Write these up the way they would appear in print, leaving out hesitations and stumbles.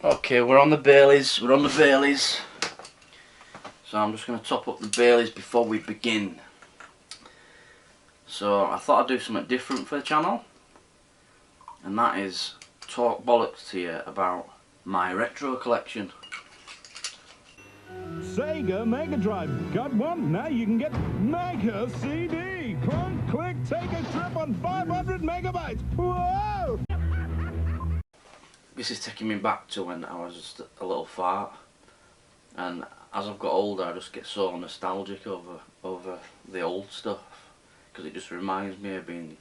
Okay, we're on the Baileys. We're on the Baileys. So I'm just going to top up the Baileys before we begin. So I thought I'd do something different for the channel, and that is talk bollocks to you about my retro collection. Sega Mega Drive. Got one? Now you can get Mega CD. Clunk, click, take a trip on 500 megabytes. Whoa! This is taking me back to when I was just a little fart, and as I've got older I just get so nostalgic over the old stuff, because it just reminds me of being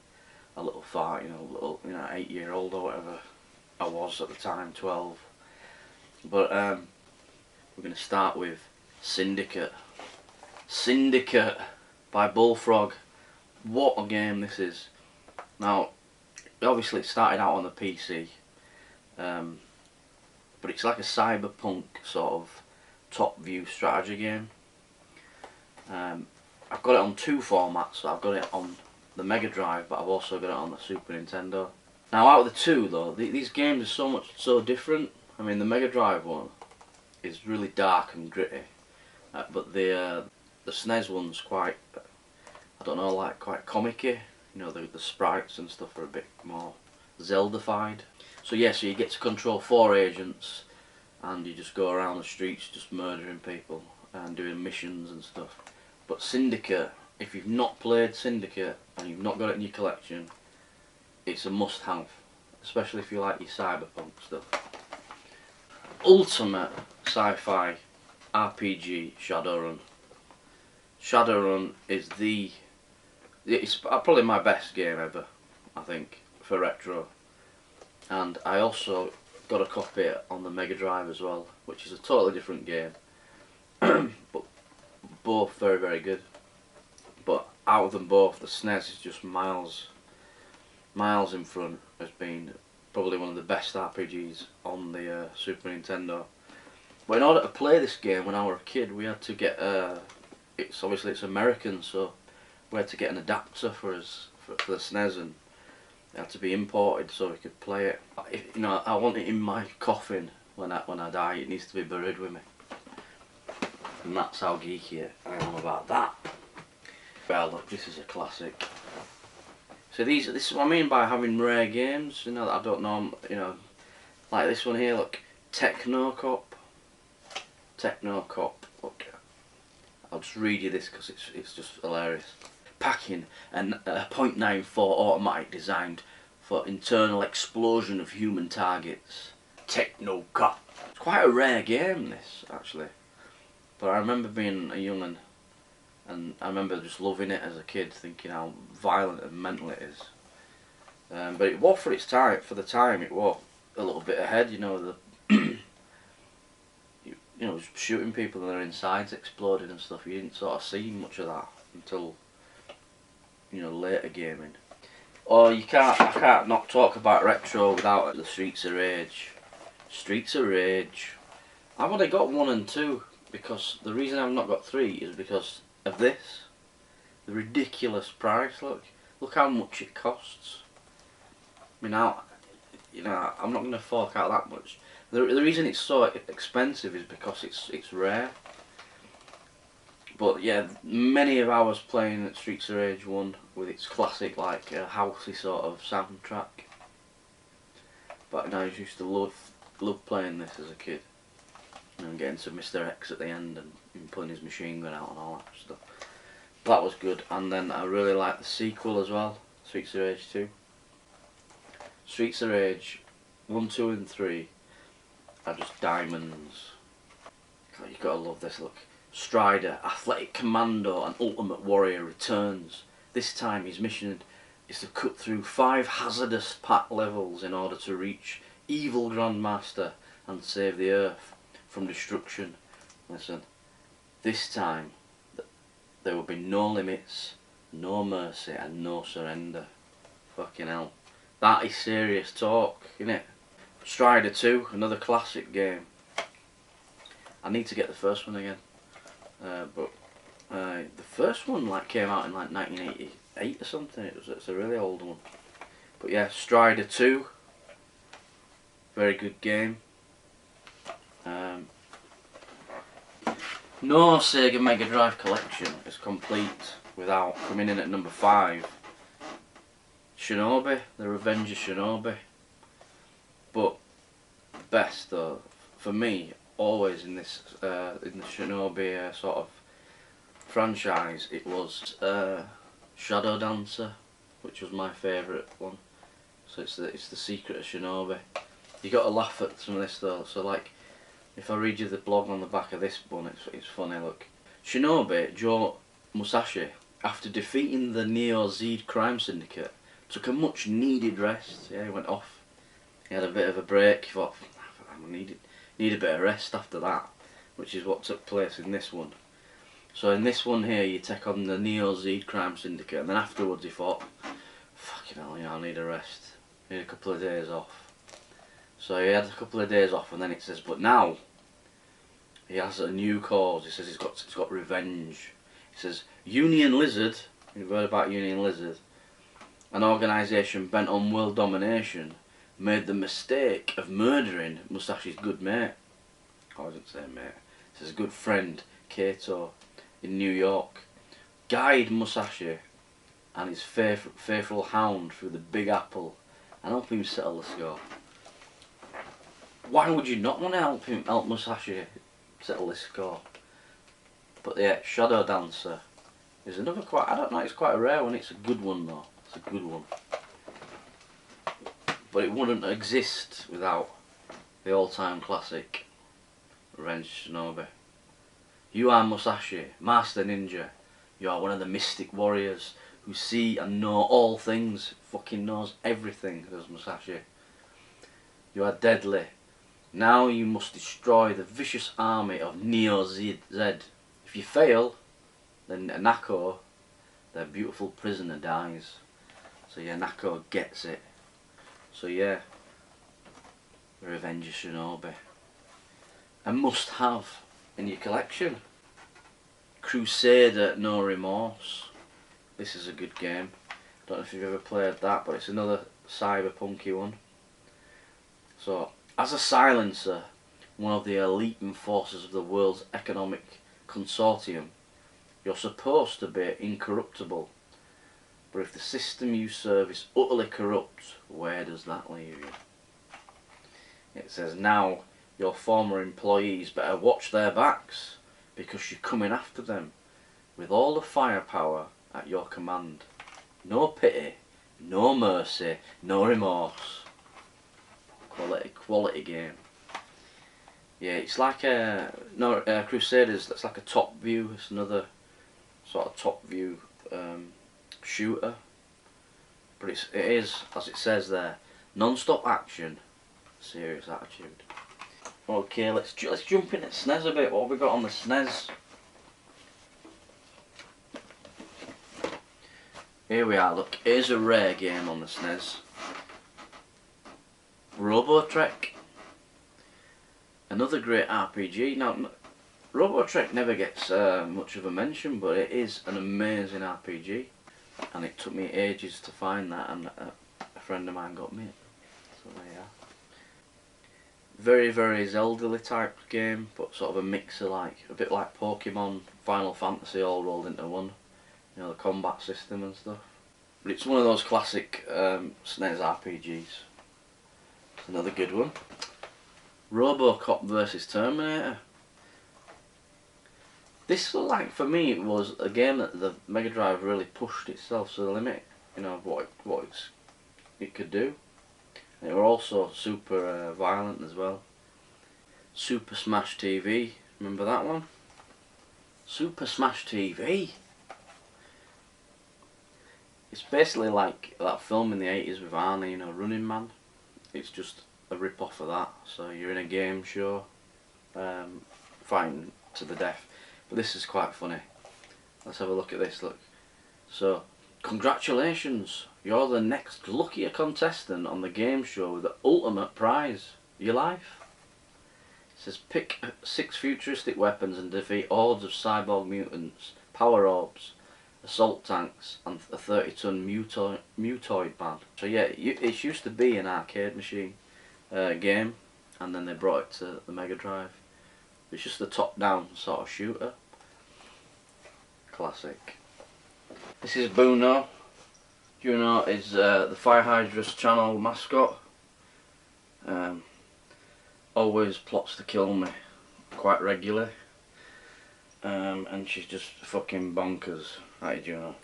a little fart, little 8-year-old or whatever I was at the time, 12. But we're going to start with Syndicate. Syndicate by Bullfrog. What a game this is. Now, obviously it started out on the PC, but it's like a cyberpunk sort of top view strategy game. I've got it on 2 formats. So I've got it on the Mega Drive, but I've also got it on the Super Nintendo. Now, out of the 2 though, these games are so different. I mean, the Mega Drive one is really dark and gritty, but the SNES one's quite, I don't know, like quite comic-y. The sprites and stuff are a bit more Zelda-fied. So yeah, so you get to control 4 agents, and you just go around the streets just murdering people and doing missions and stuff. But Syndicate, if you've not played Syndicate and you've not got it in your collection, it's a must-have, especially if you like your cyberpunk stuff. Ultimate sci-fi RPG Shadowrun. Shadowrun is it's probably my best game ever, I think, for retro. And I also got a copy on the Mega Drive as well, which is a totally different game, but both very, very good. But out of them both, the SNES is just miles in front as being probably one of the best RPGs on the Super Nintendo. But in order to play this game when I was a kid, we had to get it's American, so we had to get an adapter for the SNES, and it had to be imported so we could play it. I want it in my coffin when I die. It needs to be buried with me, and that's how geeky I am about that. Well, look, this is a classic. So this is what I mean by having rare games. That I don't know. Like this one here. Look, Techno Cop. Look, I'll just read you this because it's just hilarious. Packing and a .94 automatic designed for internal explosion of human targets. Techno Cop. It's quite a rare game, this, actually. But I remember being a young'un, and I remember just loving it as a kid, thinking how violent and mental it is. But it was, for its time, it was a little bit ahead. Just shooting people and their insides exploding and stuff. You didn't sort of see much of that until later gaming. Or I can't not talk about retro without the Streets of Rage. Streets of Rage. I've only got 1 and 2 because the reason I've not got 3 is because of this. The ridiculous price. Look how much it costs. I mean, I'm not going to fork out that much. The reason it's so expensive is because it's rare. But yeah, many of hours playing at Streets of Rage 1 with its classic, like, housey sort of soundtrack. But I used to love playing this as a kid. And getting to Mr. X at the end and pulling his machine gun out and all that stuff. That was good. And then I really liked the sequel as well, Streets of Rage 2. Streets of Rage 1, 2 and 3 are just diamonds. God, you gotta love this. Look. Strider, athletic commando and ultimate warrior returns. This time his mission is to cut through 5 hazardous pack levels in order to reach evil Grandmaster and save the Earth from destruction. Listen, this time there will be no limits, no mercy and no surrender. Fucking hell. That is serious talk, innit? Strider 2, another classic game. I need to get the first one again. But the first one came out in 1988 or something. It's a really old one. But yeah, Strider 2, very good game. No Sega Mega Drive collection is complete without coming in at number 5. Shinobi, The Revenge of Shinobi. But best though, for me, always in this in the Shinobi sort of franchise, it was Shadow Dancer, which was my favourite one. So it's the Secret of Shinobi. You got to laugh at some of this though. So like, if I read you the blog on the back of this one, it's funny. Look, Shinobi Joe Musashi, after defeating the Neo Z crime syndicate, took a much needed rest. Yeah, he went off. He had a bit of a break. He thought, I need a bit of rest after that, which is what took place in this one. So in this one here, you take on the Neo Z crime syndicate, and then afterwards he thought, fucking hell, yeah, I need a rest. I need a couple of days off. So he had a couple of days off, and then it says, but now he has a new cause. He says he's got revenge. He says Union Lizard. You've heard about Union Lizard, an organisation bent on world domination, made the mistake of murdering Musashi's good mate. Oh, I didn't say mate. It says good friend Kato in New York. Guide Musashi and his faithful hound through the Big Apple and help him settle the score. Why would you not want to help Musashi settle this score? But yeah, Shadow Dancer is another quite, I don't know, it's quite a rare one. It's a good one though. It's a good one. But it wouldn't exist without the all-time classic Revenge of Shinobi. You are Musashi, Master Ninja. You are one of the mystic warriors who see and know all things. Fucking knows everything, does Musashi. You are deadly. Now you must destroy the vicious army of Neo Z. If you fail, then Nako, their beautiful prisoner, dies. So yeah, Nako gets it. So yeah, Revenge of Shinobi. A must have in your collection. Crusader No Remorse. This is a good game. Don't know if you've ever played that, but it's another cyberpunky one. So, as a silencer, one of the elite enforcers of the world's economic consortium, you're supposed to be incorruptible. But if the system you serve is utterly corrupt, where does that leave you? It says now your former employees better watch their backs because you're coming after them with all the firepower at your command. No pity, no mercy, no remorse. Quality game. Yeah, it's like Crusaders. That's like a top view. It's another sort of top view shooter. But it is, as it says there, non-stop action, serious attitude. Okay, let's jump in at SNES a bit. What have we got on the SNES? Here we are. Look, here's a rare game on the SNES. Robotrek. Another great RPG. Now, Robotrek never gets much of a mention, but it is an amazing RPG. And it took me ages to find that, and a friend of mine got me it. So there you are. Very, very Zelda-ly type game, but sort of a mixer, like a bit like Pokemon, Final Fantasy all rolled into one. You know, the combat system and stuff. But it's one of those classic SNES RPGs. It's another good one. RoboCop vs Terminator. This, like, for me, it was a game that the Mega Drive really pushed itself to the limit, you know, of what it could do. And it were also super violent as well. Super Smash TV, remember that one? Super Smash TV. It's basically like that film in the 80s with Arnie, you know, Running Man. It's just a rip-off of that. So you're in a game show, fighting to the death. But this is quite funny. Let's have a look at this, look. So, congratulations, you're the next luckier contestant on the game show with the ultimate prize, your life. It says pick 6 futuristic weapons and defeat hordes of cyborg mutants, power orbs, assault tanks and a 30-ton mutoid man. So yeah, it used to be an arcade machine game, and then they brought it to the Mega Drive. It's just the top-down sort of shooter. Classic. This is Juno. Juno is the Firehydrus channel mascot. Always plots to kill me quite regularly. And she's just fucking bonkers. Right, Juno.